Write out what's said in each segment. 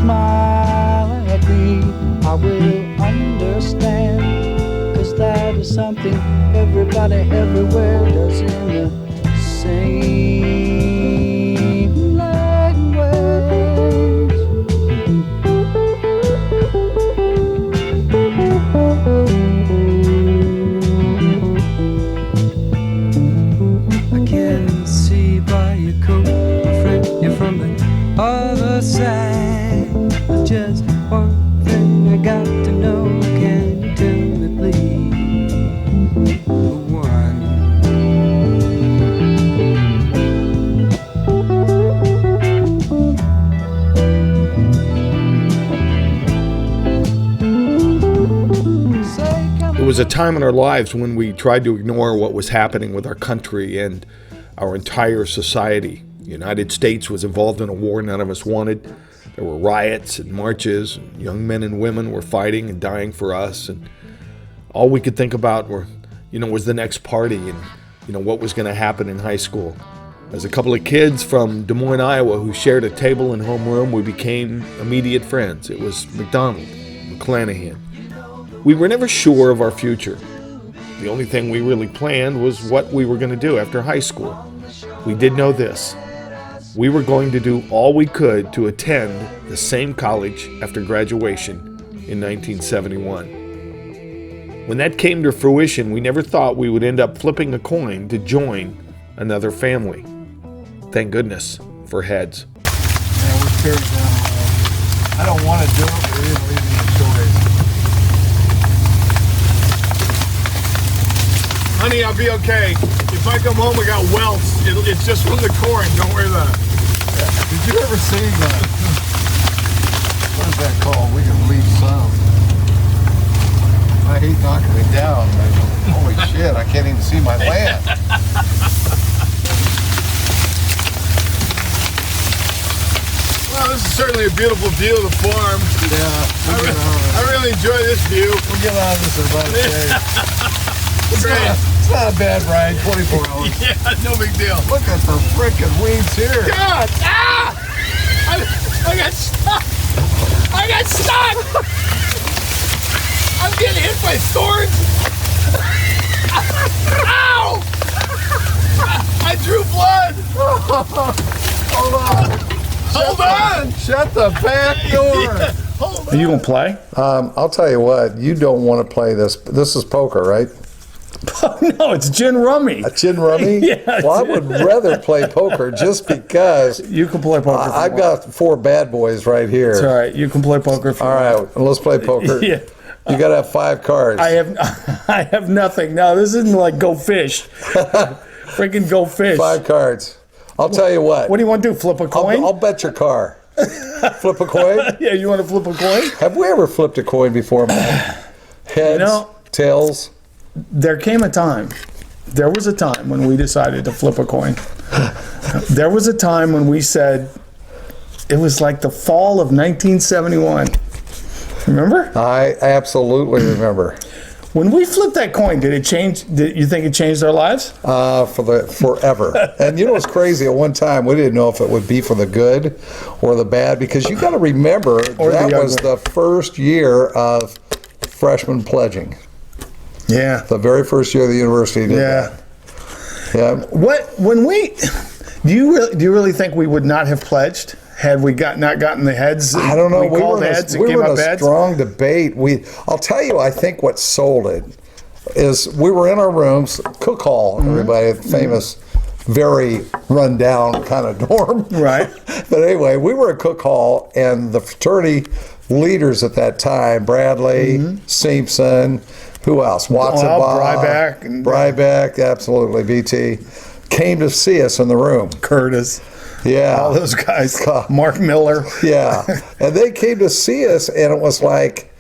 smile at me, I will understand. 'Cause that is something everybody everywhere does in the same language. I can see by your coat, my friend, you're from the other side. But just one thing I got to know, can you tell me please? One. It was a time in our lives when we tried to ignore what was happening with our country and our entire society. The United States was involved in a war none of us wanted. There were riots and marches, and young men and women were fighting and dying for us, and all we could think about was the next party and what was going to happen in high school. As a couple of kids from Des Moines, Iowa, who shared a table and homeroom, we became immediate friends. It was McDonald, McClanahan. We were never sure of our future. The only thing we really planned was what we were going to do after high school. We did know this. We were going to do all we could to attend the same college after graduation in 1971. When that came to fruition, we never thought we would end up flipping a coin to join another family. Thank goodness for heads. Man, we're carried down. I don't want to do it, but we're leaving the stories. Honey, I'll be okay. If I come home, I got welts. It's just from the corn. Don't worry about it. Did you ever see what is that called? We can leave some. I hate knocking me down, but holy shit, I can't even see my land. Well, this is certainly a beautiful view of the farm. Yeah, I really enjoy this view. we'll get out of this in about a day. Great. It's not a bad ride, 24 hours. Yeah, no big deal. Look at the frickin' weeds here. God! Ah! I got stuck! I got stuck! I'm getting hit by thorns! Ow! I drew blood! Hold on! Shut the back door! Are you gonna play? I'll tell you what, you don't want to play this. This is poker, right? No, it's gin rummy. A gin rummy? Yeah. Well, I would rather play poker just because You can play poker. I've got 4 bad boys right here. It's all right. You can play poker. If you All want. right, let's play poker. Yeah. You got to have 5 cards. I have nothing. No, this isn't like go fish. Freaking go fish. 5 cards. I'll tell you what. What do you want to do? Flip a coin? I'll bet your car. Flip a coin? Yeah, you want to flip a coin? Have we ever flipped a coin before, man? Heads, tails? There came a time. There was a time when we decided to flip a coin. There was a time when we said, it was like the fall of 1971. Remember? I absolutely remember. When we flipped that coin, did it change? Did you think it changed our lives? Forever. And you know what's crazy? At one time, we didn't know if it would be for the good or the bad, because you got to remember that was the first year of freshman pledging. Yeah. The very first year of the university did that. Yeah. Do you really think we would not have pledged had we not gotten the heads? I don't know. We called heads and we came were in up a heads? strong debate. I'll tell you, I think what sold it is we were in our rooms, cook hall, everybody, famous, very run-down kind of dorm. Right. But anyway, we were at cook hall, and the fraternity leaders at that time, Bradley, Simpson, who else? Watson, Brybeck, absolutely, BT, came to see us in the room. Curtis. Yeah. All those guys. Mark Miller. Yeah. And they came to see us, and it was like,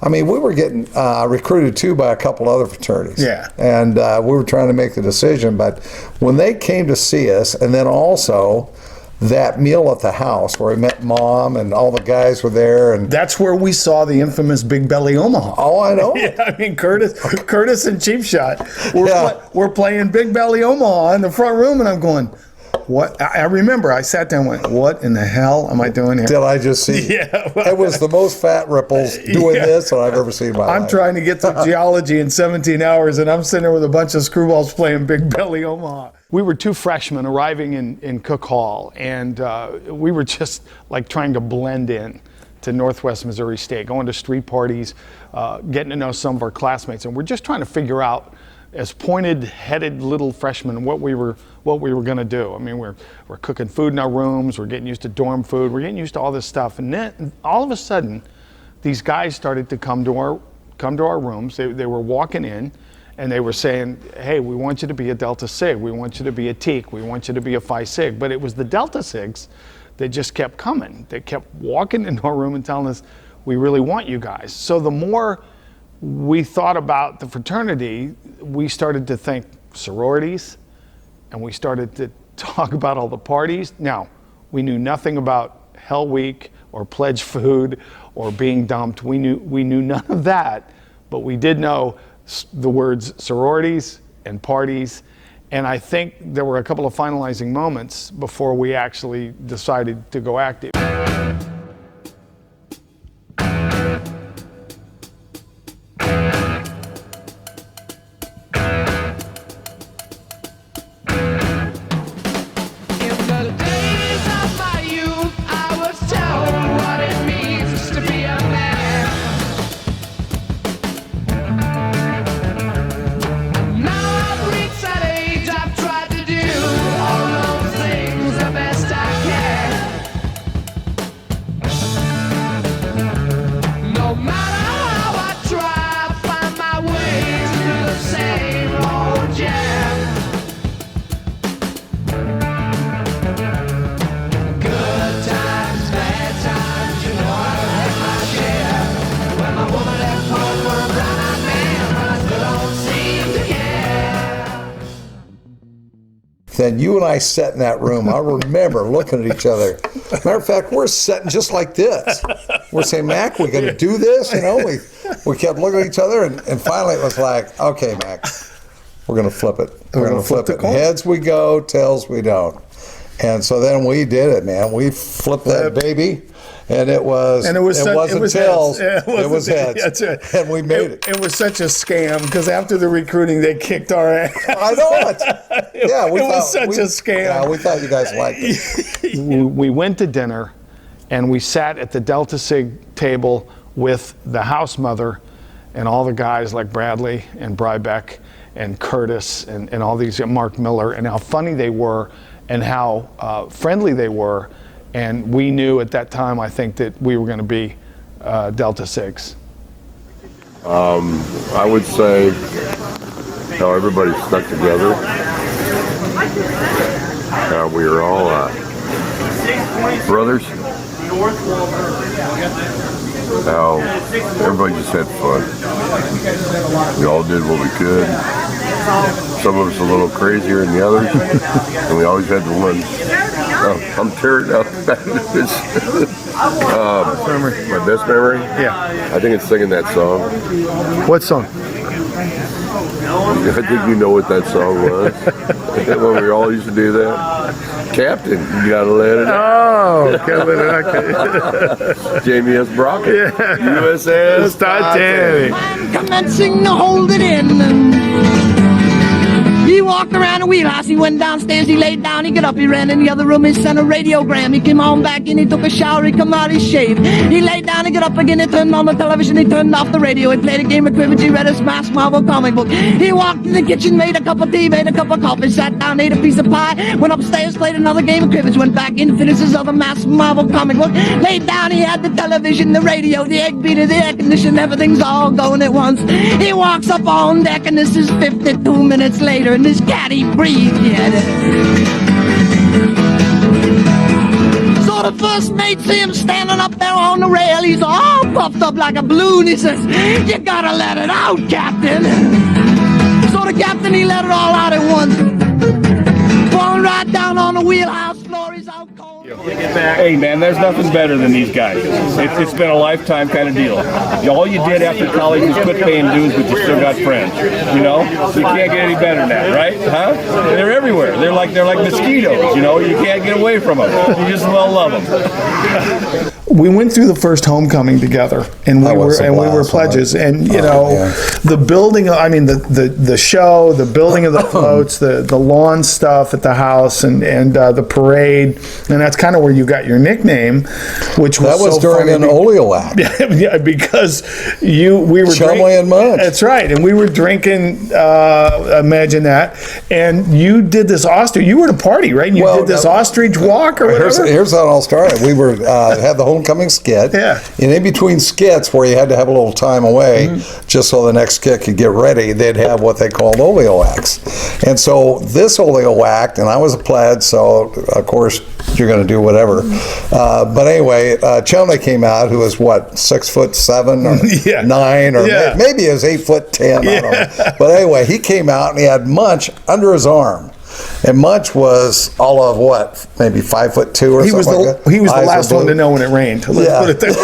I mean, we were getting recruited too by a couple other fraternities. Yeah. And we were trying to make the decision. But when they came to see us, and then also that meal at the house where we met Mom and all the guys were there. And that's where we saw the infamous Big Belly Omaha. Oh, I know. Yeah, I mean, Curtis and Cheap Shot. We're playing Big Belly Omaha in the front room, and I'm going, what? I remember I sat down and went, what in the hell am I doing here? Did I just see? Yeah. It was the most fat ripples doing this that I've ever seen in my life. I'm trying to get through geology in 17 hours, and I'm sitting there with a bunch of screwballs playing Big Belly Omaha. We were 2 freshmen arriving in Cook Hall, and we were just like trying to blend in to Northwest Missouri State, going to street parties, getting to know some of our classmates, and we're just trying to figure out, as pointed-headed little freshmen, what we were going to do. I mean, we're cooking food in our rooms, we're getting used to dorm food, we're getting used to all this stuff, and then all of a sudden, these guys started to come to our rooms. They were walking in, and they were saying, "Hey, we want you to be a Delta Sig, we want you to be a Teak, we want you to be a Phi Sig." But it was the Delta Sigs that just kept coming. They kept walking into our room and telling us, "We really want you guys." So the more we thought about the fraternity, we started to think sororities, and we started to talk about all the parties. Now, we knew nothing about Hell Week or pledge food or being dumped. We knew none of that, but we did know the words sororities and parties. And I think there were a couple of finalizing moments before we actually decided to go active. Then you and I sat in that room. I remember looking at each other. Matter of fact, we're sitting just like this. We're saying, Mac, we're going to do this. You know, we kept looking at each other, and finally it was like, okay, Mac, we're going to flip it. We're going to flip it. Heads we go, tails we don't. And so then we did it, man. We flipped that baby. And it wasn't tails. It was heads. That's right. And we made it. It was such a scam because after the recruiting, they kicked our ass. I know it. Yeah, it was such a scam. Yeah, we thought you guys liked it. We went to dinner, and we sat at the Delta Sig table with the house mother and all the guys like Bradley and Brybeck and Curtis and all these, Mark Miller, and how funny they were and how friendly they were. And we knew at that time, I think, that we were going to be Delta Sigs. I would say how everybody stuck together. We were all brothers. How everybody just had fun. We all did what we could. Some of us a little crazier than the others, and we always had the one. I'm tearing up. My best memory? Yeah. I think it's singing that song. What song? I think you know what that song was. When we all used to do that. Captain, you gotta let it out. Oh, okay. Jamie S. Brockett. Yeah. USS Titanic. Commencing to hold it in. He walked around the wheelhouse, he went downstairs, he laid down, he got up, he ran in the other room, he sent a radiogram, he came on back in, he took a shower, he come out, he shaved. He laid down, he got up again, he turned on the television, he turned off the radio, he played a game of cribbage, he read his Mass Marvel comic book. He walked in the kitchen, made a cup of tea, made a cup of coffee, sat down, ate a piece of pie, went upstairs, played another game of cribbage, went back in, finished his other Mass Marvel comic book. Laid down, he had the television, the radio, the egg beater, the air conditioner, everything's all going at once. He walks up on deck, and this is 52 minutes later, and this cat, he breathed yet. So the first mate see him standing up there on the rail. He's all puffed up like a balloon. He says, "You gotta let it out, Captain." So the captain, he let it all out at once. Falling right down on the wheelhouse floor. He's out cold. Hey, man, there's nothing better than these guys. It's been a lifetime kind of deal. All you did after college was quit paying dues, but you still got friends. You know, you can't get any better than that, right? Huh? They're everywhere. They're like mosquitoes. You know, you can't get away from them. You just well love them. We went through the first homecoming together, and we were pledges. And you know, the building. I mean, the show, the building of the floats, the lawn stuff at the house, and the parade, and that's kind of where you got your nickname, which was so during an oleoac. Yeah, because we were Chumley and Munch. That's right, and we were drinking. Imagine that, and you did this ostrich. You were at a party, right? And you did this ostrich walk or whatever. Here's how it all started. We were had the homecoming skit. Yeah. And in between skits, where you had to have a little time away, just so the next skit could get ready, they'd have what they called oleoacs. And so this oleoac, and I was a pledge, so of course you're going to do whatever. But anyway, Chumley came out, who was what, 6'7" or 9, or maybe he was 8'10". I don't know. But anyway, he came out and he had Munch under his arm. And Munch was all of what, maybe 5'2" or something like that. He was the last one to know when it rained. Let's put it there.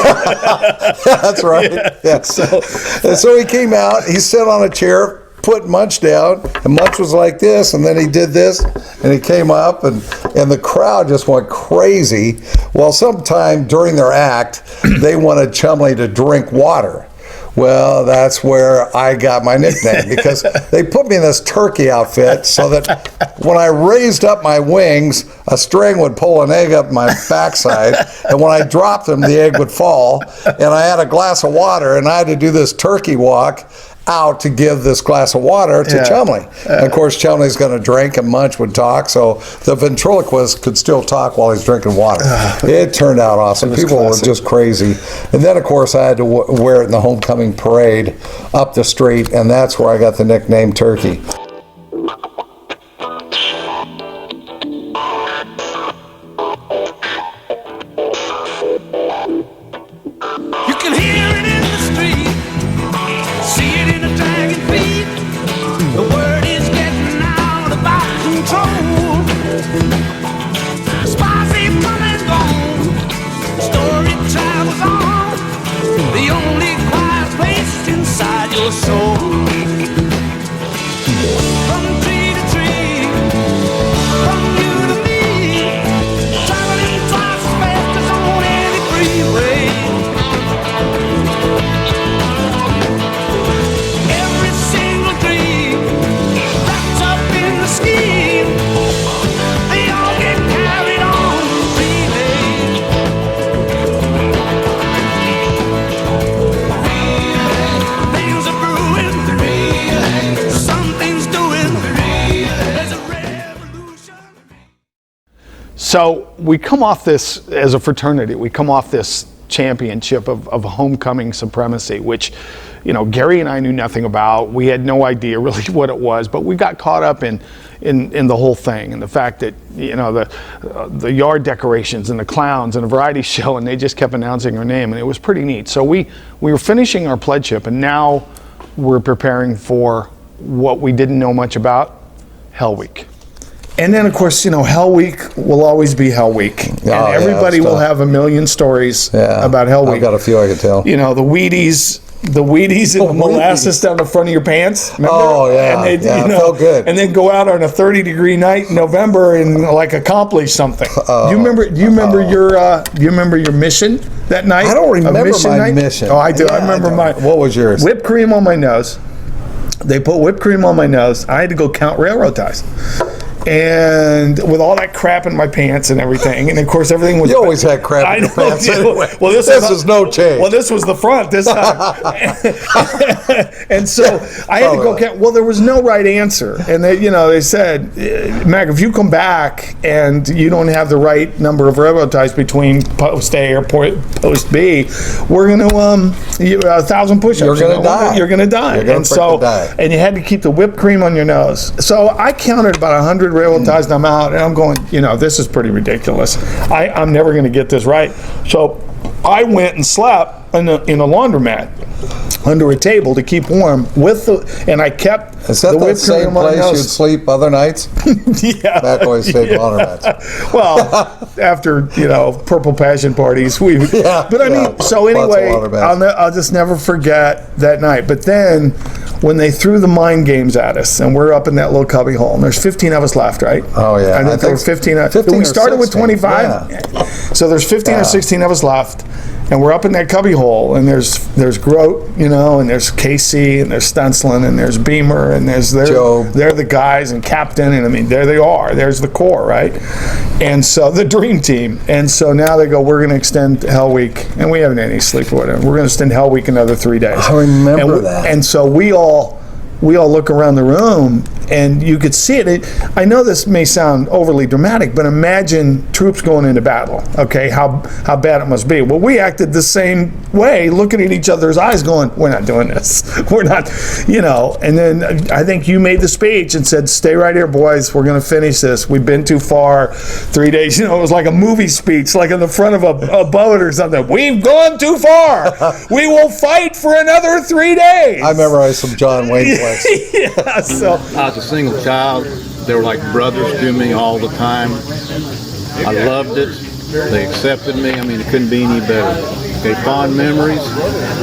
That's right. Yeah. So he came out, he sat on a chair, put Munch down, and Munch was like this, and then he did this, and he came up, and the crowd just went crazy. Well, sometime during their act, they wanted Chumley to drink water. Well, that's where I got my nickname, because they put me in this turkey outfit so that when I raised up my wings, a string would pull an egg up my backside, and when I dropped them, the egg would fall, and I had a glass of water, and I had to do this turkey walk out to give this glass of water to Chumley. And of course, Chumley's going to drink and Munch would talk, so the ventriloquist could still talk while he's drinking water. It turned out awesome. People were just crazy. And then, of course, I had to wear it in the homecoming parade up the street, and that's where I got the nickname Turkey. You can hear it in the street, see it in the dragging feet. The word is getting out about control. Spies ain't come and gone, story travels on. The only quiet place inside your soul. From tree to tree, from you to me, traveling twice as fast as on any freeway. Every single dream wrapped up in the scheme, they all get carried on relay. Things are brewing, something's doing. There's a revolution. So we come off this, as a fraternity, we come off this championship of homecoming supremacy, which, you know, Gary and I knew nothing about. We had no idea really what it was, but we got caught up in the whole thing, and the fact that, you know, the yard decorations and the clowns and a variety show, and they just kept announcing our name, and it was pretty neat. So we were finishing our pledgeship, and now we're preparing for what we didn't know much about, Hell Week. And then, of course, you know, Hell Week will always be Hell Week. And everybody will have a million stories about Hell Week. I've got a few I could tell. You know, the Wheaties and the molasses down the front of your pants. Remember? Oh, yeah. And it felt good. And then go out on a 30-degree night in November and like accomplish something. Do you remember your mission that night? I don't remember my mission. Oh, I do. I remember mine. What was yours? Whipped cream on my nose. They put whipped cream on my nose. I had to go count railroad ties. And with all that crap in my pants and everything, and of course everything was. You always had crap in your pants anyway. Well, this is no change. Well, this was the front this time, and so I had to go count. Well, there was no right answer, and they said, Mac, if you come back and you don't have the right number of railroad ties between post A or post B, we're gonna 1,000 push-ups. You're gonna die. You're gonna die. You're gonna die. And you had to keep the whipped cream on your nose. So I counted about 100 railroad ties, and I'm out, and I'm going, this is pretty ridiculous. I'm never going to get this right. So I went and slept in a laundromat under a table to keep warm and I kept Is that the same place you'd sleep other nights? Yeah. Back when we stayed in laundromats. Well, after, Purple Passion parties, Yeah, but I mean, yeah. so Lots of anyway, laundromats. I'll just never forget that night. But then when they threw the mind games at us and we're up in that little cubby hole and there's 15 of us left, right? Oh, yeah. I think there were 15. 15 we or started with 16, 25. yeah. So there's 15 or 16 of us left. And we're up in that cubby hole, and there's Grote, and there's Casey, and there's Stenslin, and there's Beamer, and there's Joe. They're the guys, and Captain, and I mean, there they are. There's the core, right? And so the dream team. And so now they go, we're going to extend Hell Week, and we haven't had any sleep or whatever. We're going to extend Hell Week another 3 days. I remember that. And so we all look around the room, and you could see it. I know this may sound overly dramatic, but imagine troops going into battle, okay, how bad it must be. Well, we acted the same way, looking at each other's eyes going, we're not doing this. We're not, And then I think you made the speech and said, stay right here, boys. We're going to finish this. We've been too far. 3 days, it was like a movie speech, like in the front of a boat or something. We've gone too far. We will fight for another 3 days. I memorized some John Wayne plays. Yeah, so I was a single child. They were like brothers to me all the time. I loved it. They accepted me. I mean, it couldn't be any better. Okay, fond memories.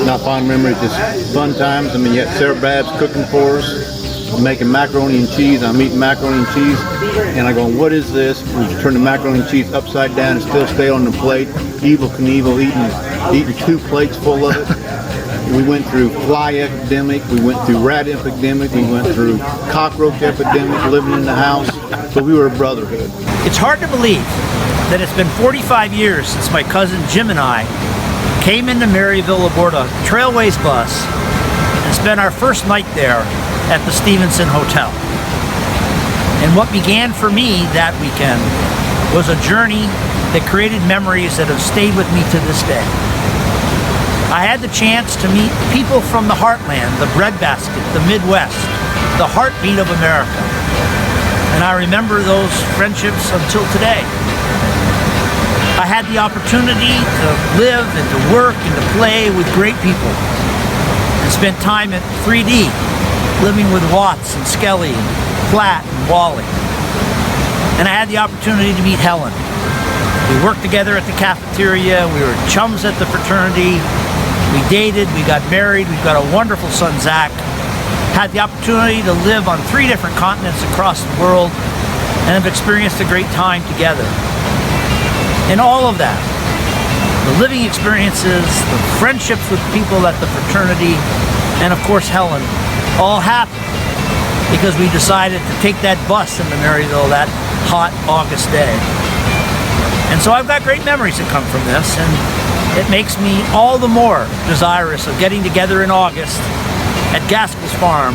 Not fond memories, just fun times. I mean, you had Sarah Babs cooking for us, making macaroni and cheese. I'm eating macaroni and cheese, and I go, what is this? We turn the macaroni and cheese upside down and still stay on the plate. Evel Knievel eating 2 plates full of it. We went through fly epidemic, we went through rat epidemic, we went through cockroach epidemic living in the house, so we were a brotherhood. It's hard to believe that it's been 45 years since my cousin Jim and I came into Maryville aboard a Trailways bus and spent our first night there at the Stevenson Hotel. And what began for me that weekend was a journey that created memories that have stayed with me to this day. I had the chance to meet people from the heartland, the breadbasket, the Midwest, the heartbeat of America. And I remember those friendships until today. I had the opportunity to live and to work and to play with great people and spent time at 3D, living with Watts and Skelly and Platt and Wally. And I had the opportunity to meet Helen. We worked together at the cafeteria, we were chums at the fraternity, we dated, we got married, we've got a wonderful son, Zach. Had the opportunity to live on 3 different continents across the world and have experienced a great time together. And all of that, the living experiences, the friendships with people at the fraternity, and of course Helen, all happened because we decided to take that bus into Maryville that hot August day. And so I've got great memories that come from this, and it makes me all the more desirous of getting together in August at Gaskell's Farm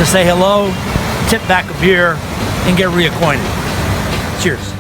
to say hello, tip back a beer, and get reacquainted. Cheers.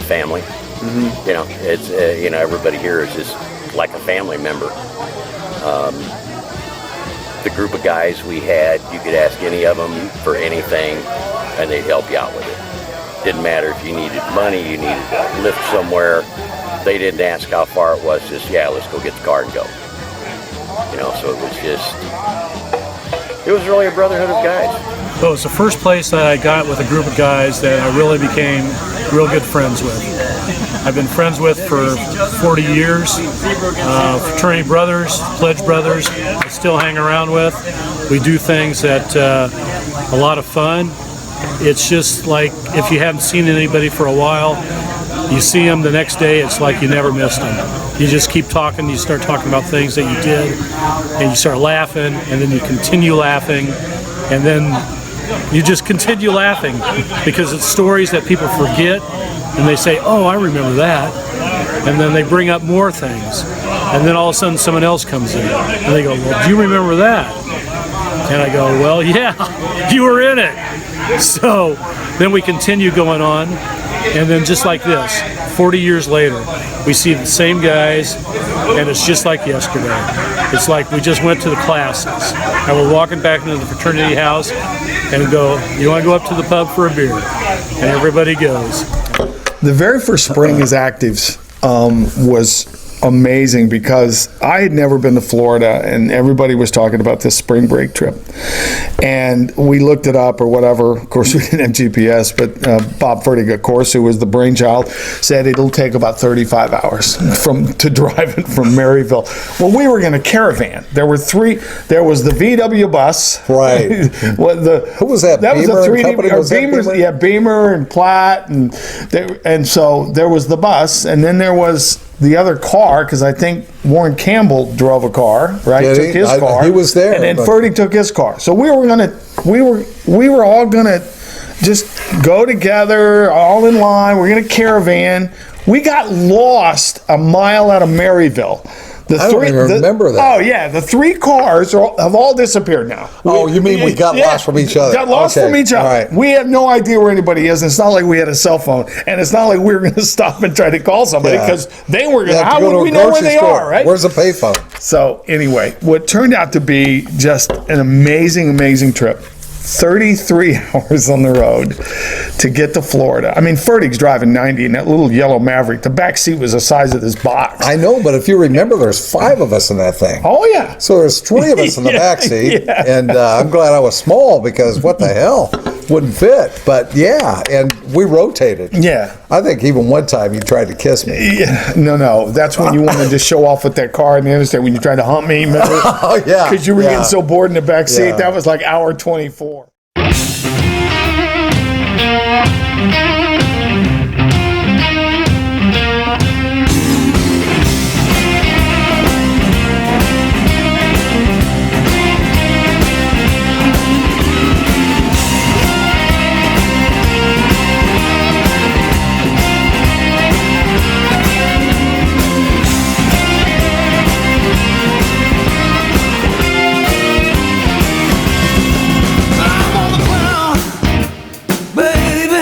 family. You know, it's you know, everybody here is just like a family member. The group of guys we had, you could ask any of them for anything, and they'd help you out with it. Didn't matter if you needed money, you needed a lift somewhere. They didn't ask how far it was. Just, yeah, let's go get the car and go. You know, so it was really a brotherhood of guys. So it was the first place that I got with a group of guys that I really became real good friends with. I've been friends with for 40 years. Fraternity brothers, pledge brothers, I still hang around with. We do things that a lot of fun. It's just like if you haven't seen anybody for a while, you see them the next day, it's like you never missed them. You just keep talking, you start talking about things that you did, and you start laughing, and then you continue laughing, and then you just continue laughing because it's stories that people forget, and they say, oh, I remember that, and then they bring up more things, and then all of a sudden someone else comes in, and they go, well, do you remember that? And I go, well, yeah, you were in it. So then we continue going on, and then just like this, 40 years later, we see the same guys, and it's just like yesterday. It's like we just went to the classes, and we're walking back into the fraternity house, and go, you want to go up to the pub for a beer? And everybody goes. The very first spring as actives was amazing because I had never been to Florida, and everybody was talking about this spring break trip. And we looked it up or whatever. Of course, we didn't have GPS, but Bob Fertig, of course, who was the brainchild, said it'll take about 35 hours to drive it from Maryville. Well, we were going to caravan. There were three. There was the VW bus. Right. Who was that? That Beamer was a 3D. Company? Was that Beamer? Yeah, Beamer and Platt, and so there was the bus, and then there was the other car, because I think Warren Campbell drove a car, right? Did took he? his car. He was there. And then Fertig took his car. So we were all gonna just go together, all in line. We're gonna caravan. We got lost a mile out of Maryville. I don't even remember that. Oh, yeah. The three cars have all disappeared now. Oh, you mean we got lost from each other? Got lost from each other. All right. We have no idea where anybody is. And it's not like we had a cell phone. And it's not like we were going to stop and try to call somebody because they were going to. How would we know where they are, right? Where's the payphone? So, anyway, what turned out to be just an amazing, amazing trip. 33 hours on the road to get to Florida. I mean, Fertig's driving 90 in that little yellow Maverick. The back seat was the size of this box. I know, but if you remember, there's 5 of us in that thing. Oh, yeah. So there's 3 of us in the back seat, and I'm glad I was small because what the hell, wouldn't fit. But yeah, and we rotated. Yeah. I think even one time you tried to kiss me. Yeah. No. That's when you wanted to show off with that car in the interstate when you tried to hump me. Remember? Oh, yeah. Because you were getting so bored in the back seat. Yeah. That was like hour 24. I'm on the ground, baby.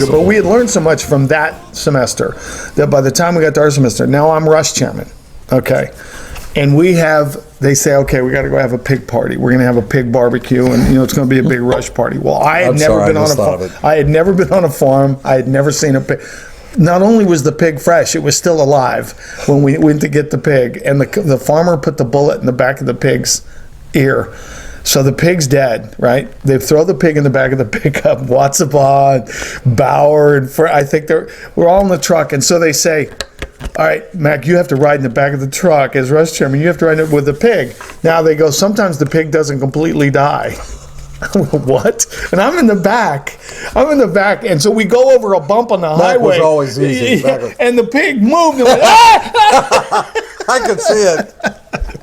good. But we had learned so much from that semester that by the time we got to our semester, now I'm rush chairman. Okay. And they say, okay, we got to go have a pig party. We're going to have a pig barbecue, and it's going to be a big rush party. Well, I had never been on a farm. I had never been on a farm. I had never seen a pig. Not only was the pig fresh, it was still alive when we went to get the pig. And the farmer put the bullet in the back of the pig's ear. So the pig's dead, right? They throw the pig in the back of the pickup. Watsabon, Bauer, and I think we're all in the truck. And so they say, all right, Mac, you have to ride in the back of the truck as rush chairman. You have to ride it with the pig. Now they go, sometimes the pig doesn't completely die. What? And I'm in the back. And so we go over a bump on the highway. Was always easy. And the pig moved and went, ah! I could see it.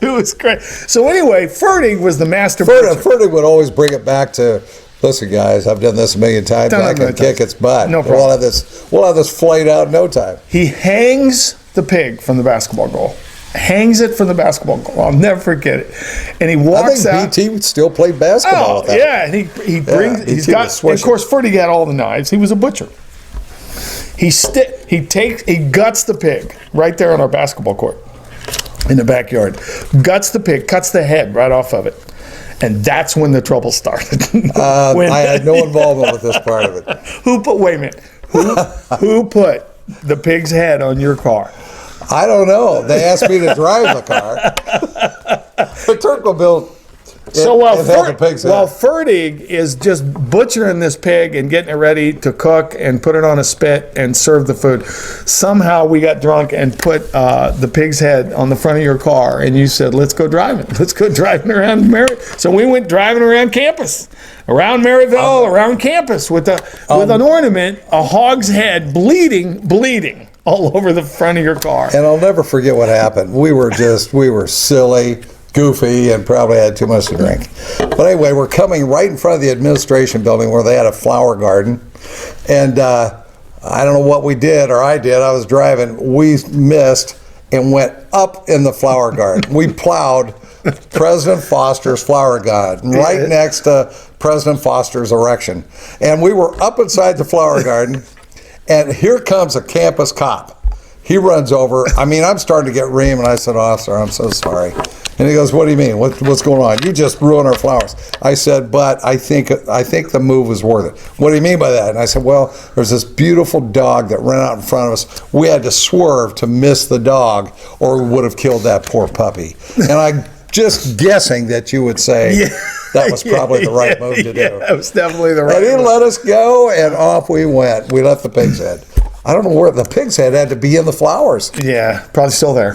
It was great. So anyway, Ferdig was the master. Ferdig would always bring it back to, listen, guys, I've done this a million times. I can kick its butt. No problem. We'll have this flayed out in no time. He hangs the pig from the basketball goal. Hangs it from the basketball goal. I'll never forget it. And he walks out. I think BT still played basketball with that. Yeah, and he brings. And of course, Ferdig had all the knives. He was a butcher. He guts the pig right there on our basketball court in the backyard. Guts the pig, cuts the head right off of it. And that's when the trouble started. I had no involvement with this part of it. Wait a minute. Who put the pig's head on your car? I don't know. They asked me to drive the car. The Turco built. So while Ferdig is just butchering this pig and getting it ready to cook and put it on a spit and serve the food, somehow we got drunk and put the pig's head on the front of your car, and you said, let's go driving. Let's go driving around Maryville. So we went driving around campus, around Maryville, around campus with an ornament, a hog's head, bleeding all over the front of your car. And I'll never forget what happened. We were silly, goofy, and probably had too much to drink. But anyway, we're coming right in front of the administration building where they had a flower garden. And I don't know what we did, or I did. I was driving. We missed and went up in the flower garden. We plowed President Foster's flower garden right next to President Foster's erection. And we were up inside the flower garden. And here comes a campus cop. He runs over. I mean, I'm starting to get ream, and I said, officer, I'm so sorry. And he goes, what do you mean? What's going on? You just ruined our flowers. I said, but I think the move was worth it. What do you mean by that? And I said, well, there's this beautiful dog that ran out in front of us. We had to swerve to miss the dog, or we would have killed that poor puppy. And I'm just guessing that you would say that was probably the right move to do. Yeah, that was definitely the right move. And he move. let us go, and off we went. We left the pig's head. I don't know where the pig's head had to be in the flowers. Yeah, probably still there.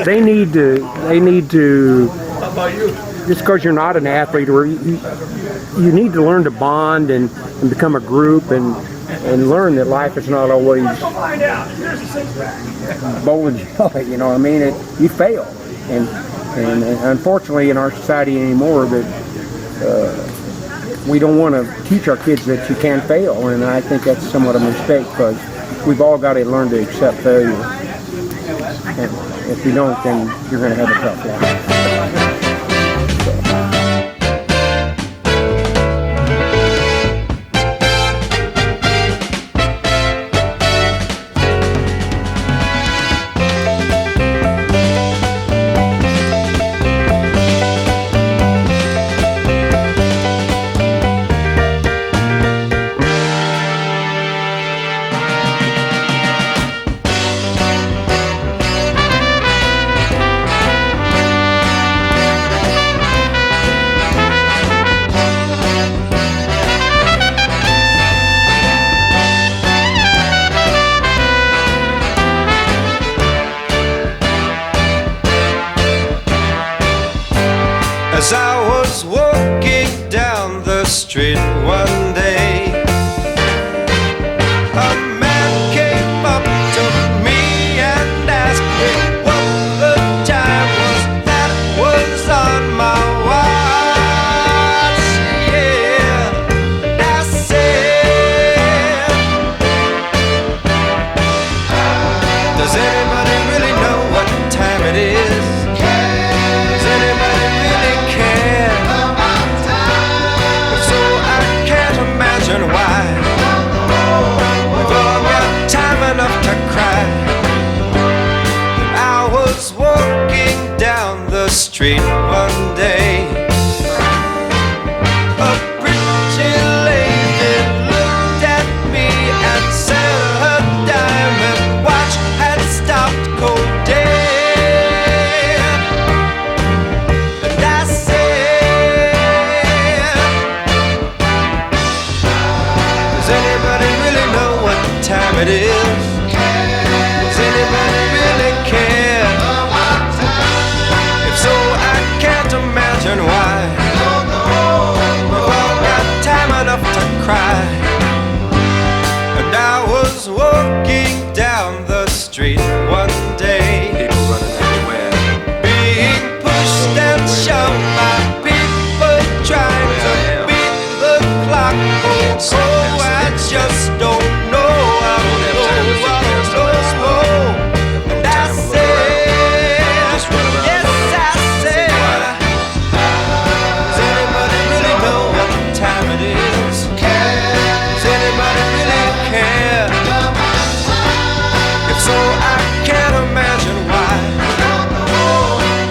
They need to. Just because you're not an athlete, or you need to learn to bond and become a group and learn that life is not always bowl and joy. You know what I mean? You fail, and unfortunately in our society anymore that. We don't want to teach our kids that you can fail, and I think that's somewhat a mistake, because we've all got to learn to accept failure. And if you don't, then you're going to have a tough life. As I was walking down the street one day, a man came up to me and asked me what the time was that was on my watch. Yeah, I said, does anybody really know what time it is? Does anybody really care? If so, I street one day. A pretty lady looked at me and said her diamond watch had stopped cold dead. And I said, does anybody really know what time it is? Does anybody really care? If so, I can't imagine why. We've all got time enough to cry. And I was walking down the street one day, people running everywhere, being pushed and shoved by people trying to beat the clock. Oh, I just don't know. I don't know. And I said, yes, I said, does anybody really know what time it is? Does anybody really care? If so, I can't imagine why.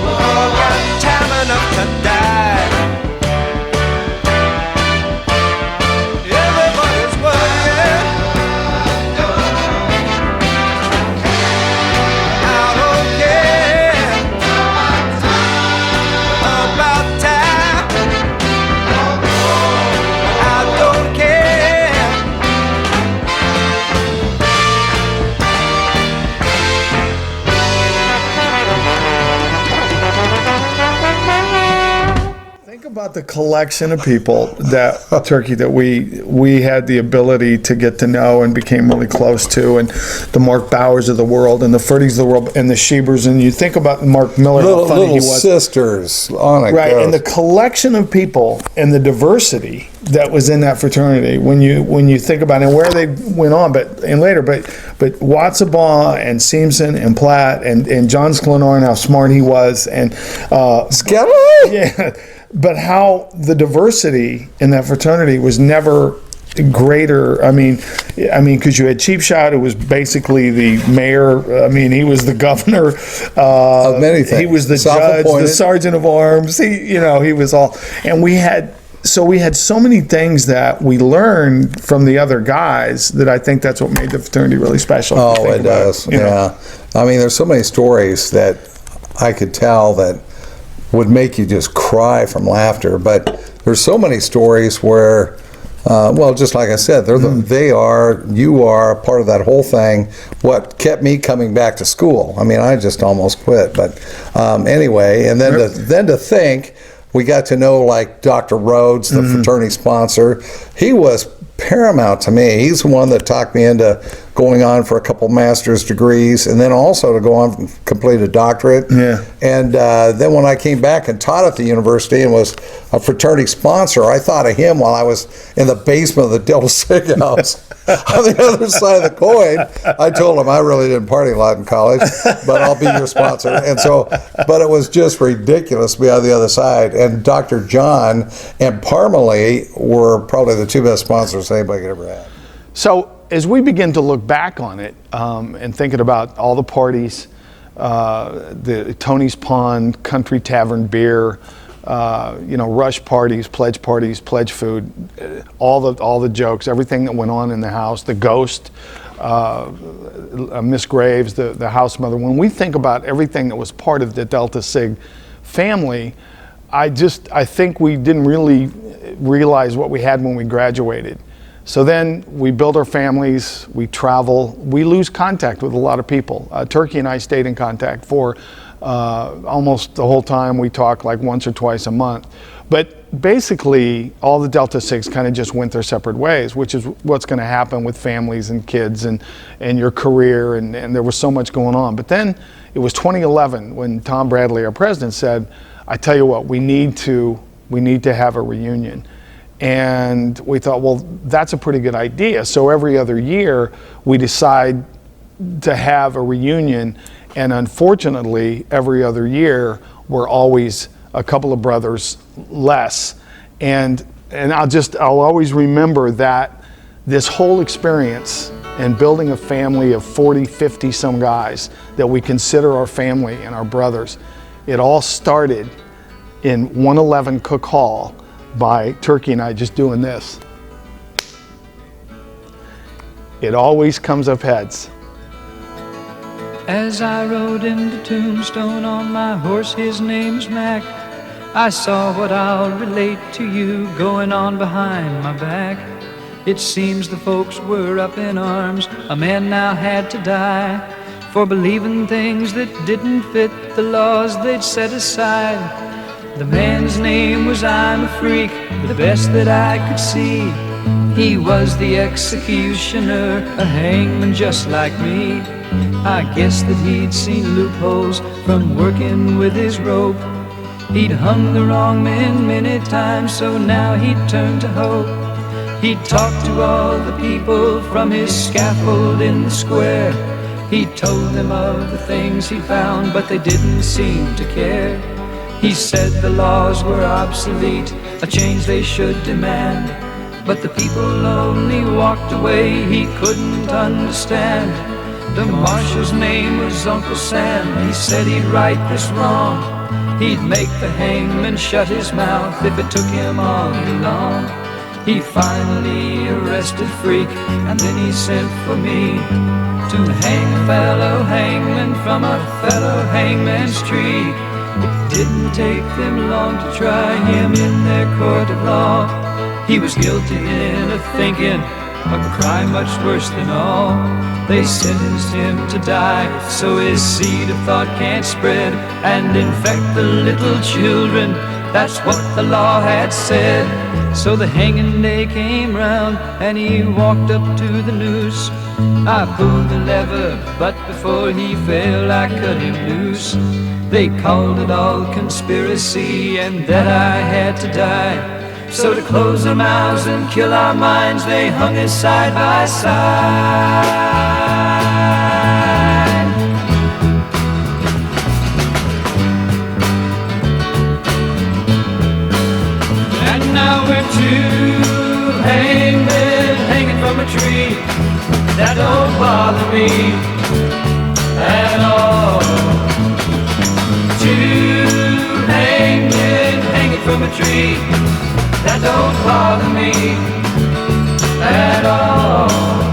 We've all got time enough to die. Everybody's worried. I don't care about time. I don't care. Think about the collection of people that Turkey that we had the ability to get to know and became really close to, and the Mark Bowers of the world and the Ferdies of the world and the Shebers, and you think about Mark Miller, how funny he Little was. sisters, on it Right, goes. and the collection of people and the diversity that was in that fraternity when you think about it and where they went on, but Watsabaugh and Seamson and Platt and John Sklenar and how smart he was and Skelly? yeah, but how the diversity in that fraternity was never greater. I mean, because you had Cheap Shot, who was basically the mayor. I mean, he was the governor Of many things. He was the judge, the Self-appointed. sergeant of arms. He was all. And we had so many things that we learned from the other guys that I think that's what made the fraternity really special. if you Oh, think it about does. you know. Yeah. I mean, there's so many stories that I could tell that would make you just cry from laughter. But there's so many stories where, well, just like I said, you are a part of that whole thing. What kept me coming back to school. I mean, I just almost quit. But anyway, and then to think, we got to know like Dr. Rhodes, the fraternity sponsor. He was paramount to me. He's the one that talked me into going on for a couple master's degrees and then also to go on and complete a doctorate. Yeah. And then when I came back and taught at the university and was a fraternity sponsor, I thought of him while I was in the basement of the Delta Sig house. On the other side of the coin, I told him I really didn't party a lot in college, but I'll be your sponsor. And so, but it was just ridiculous to be on the other side. And Dr. John and Parmalee were probably the two best sponsors anybody could ever have. So as we begin to look back on it and thinking about all the parties, the Tony's Pond, Country Tavern beer, rush parties, pledge food, all the jokes, everything that went on in the house, the ghost, Miss Graves, the house mother. When we think about everything that was part of the Delta Sig family, I think we didn't really realize what we had when we graduated. So then we build our families, we travel, we lose contact with a lot of people. Turkey and I stayed in contact for almost the whole time. We talked like once or twice a month. But basically, all the Delta Sigs kind of just went their separate ways, which is what's going to happen with families and kids and your career, and there was so much going on. But then it was 2011 when Tom Bradley, our president, said, I tell you what, we need to have a reunion. And we thought, well, that's a pretty good idea. So every other year, we decide to have a reunion. And unfortunately, every other year, we're always a couple of brothers less. And I'll always remember that this whole experience and building a family of 40, 50 some guys that we consider our family and our brothers, it all started in 111 Cook Hall by Turkey and I just doing this. It always comes up heads. As I rode into Tombstone on my horse, his name's Mac, I saw what I'll relate to you going on behind my back. It seems the folks were up in arms, a man now had to die, for believing things that didn't fit the laws they'd set aside. The man's name was I'm a Freak, the best that I could see. He was the executioner, a hangman just like me. I guess that he'd seen loopholes from working with his rope. He'd hung the wrong men many times, so now he'd turned to hope. He'd talked to all the people from his scaffold in the square. He told them of the things he found, but they didn't seem to care. He said the laws were obsolete, a change they should demand. But the people only walked away, he couldn't understand. The marshal's name was Uncle Sam, he said he'd right this wrong. He'd make the hangman shut his mouth if it took him all long. He finally arrested Freak, and then he sent for me to hang a fellow hangman from a fellow hangman's tree. It didn't take them long to try him in their court of law. He was guilty then of thinking a crime much worse than all. They sentenced him to die so his seed of thought can't spread and infect the little children. That's what the law had said. So the hanging day came round and he walked up to the noose. I pulled the lever, but before he fell I cut him loose. They called it all conspiracy and that I had to die. So to close our mouths and kill our minds, they hung us side by side. And now we're two hangmen hanging from a tree. That don't bother me at all. Two hangmen hanging from a tree. That don't bother me at all.